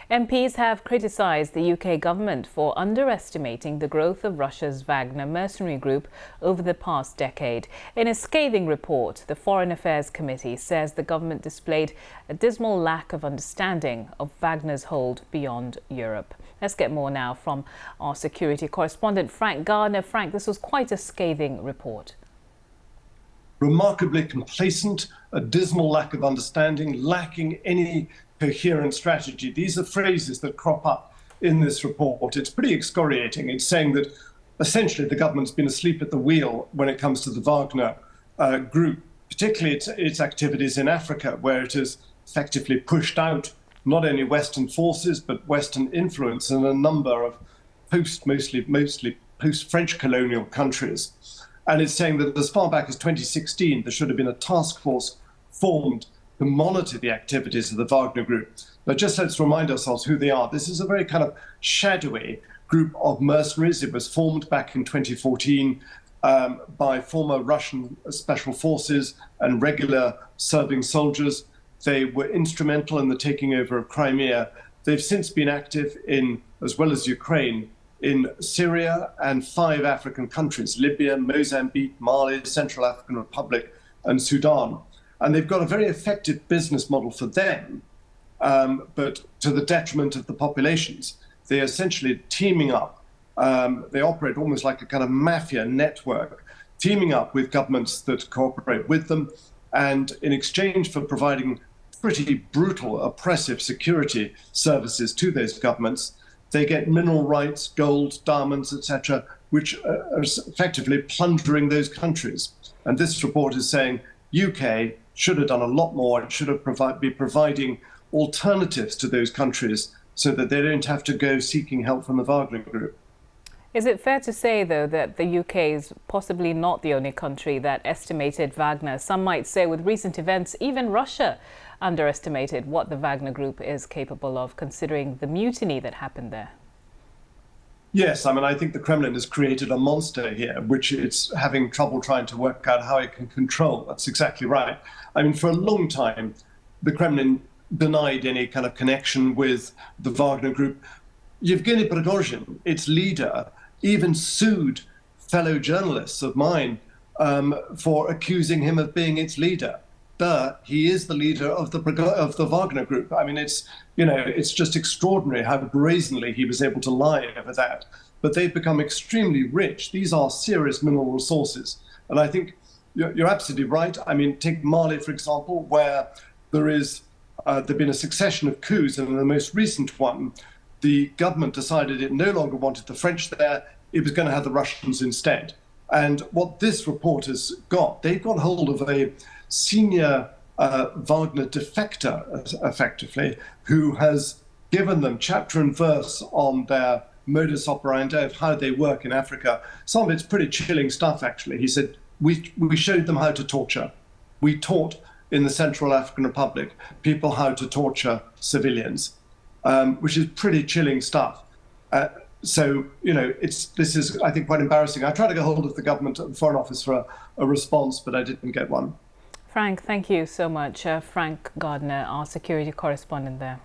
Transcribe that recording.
MPs have criticised the UK government for underestimating the growth of Russia's Wagner mercenary group over the past decade. In a scathing report, the Foreign Affairs Committee says the government displayed a dismal lack of understanding of Wagner's hold beyond Europe. Let's get more now from our security correspondent, Frank Gardner. Frank, this was quite a scathing report. Remarkably complacent, a dismal lack of understanding, lacking any coherent strategy. These are phrases that crop up in this report. It's pretty excoriating. It's saying that essentially the government's been asleep at the wheel when it comes to the Wagner group, particularly its activities in Africa, where it has effectively pushed out not only Western forces, but Western influence in a number of mostly post-French colonial countries. And it's saying that as far back as 2016, there should have been a task force formed to monitor the activities of the Wagner group. But just let's remind ourselves who they are. This is a very kind of shadowy group of mercenaries. It was formed back in 2014 by former Russian special forces and regular serving soldiers. They were instrumental in the taking over of Crimea. They've since been active in, as well as Ukraine, in Syria and 5 African countries: Libya, Mozambique, Mali, Central African Republic, and Sudan. And they've got a very effective business model for them, but to the detriment of the populations. They're essentially teaming up. They operate almost like a kind of mafia network, teaming up with governments that cooperate with them. And in exchange for providing pretty brutal, oppressive security services to those governments, they get mineral rights, gold, diamonds, etc., which are effectively plundering those countries. And this report is saying UK should have done a lot more. It should have be providing alternatives to those countries so that they don't have to go seeking help from the Wagner group. Is it fair to say, though, that the UK is possibly not the only country that estimated Wagner? Some might say with recent events, even Russia underestimated what the Wagner group is capable of, considering the mutiny that happened there. Yes, I mean, I think the Kremlin has created a monster here, which it's having trouble trying to work out how it can control. That's exactly right. I mean, for a long time, the Kremlin denied any kind of connection with the Wagner group. Yevgeny Prigozhin, its leader, even sued fellow journalists of mine for accusing him of being its leader. He is the leader of the Wagner group. I mean, it's just extraordinary how brazenly he was able to lie over that. But they've become extremely rich. These are serious mineral resources. And I think you're absolutely right. I mean, take Mali, for example, where there's been a succession of coups, and in the most recent one, the government decided it no longer wanted the French there. It was going to have the Russians instead. And what this report has got, they've got hold of a senior Wagner defector, effectively, who has given them chapter and verse on their modus operandi of how they work in Africa. Some of it's pretty chilling stuff, actually. He said, we showed them how to torture. We taught in the Central African Republic people how to torture civilians, which is pretty chilling stuff. So, this is, I think, quite embarrassing. I tried to get hold of the government and Foreign Office for a response, but I didn't get one. Frank, thank you so much. Frank Gardner, our security correspondent there.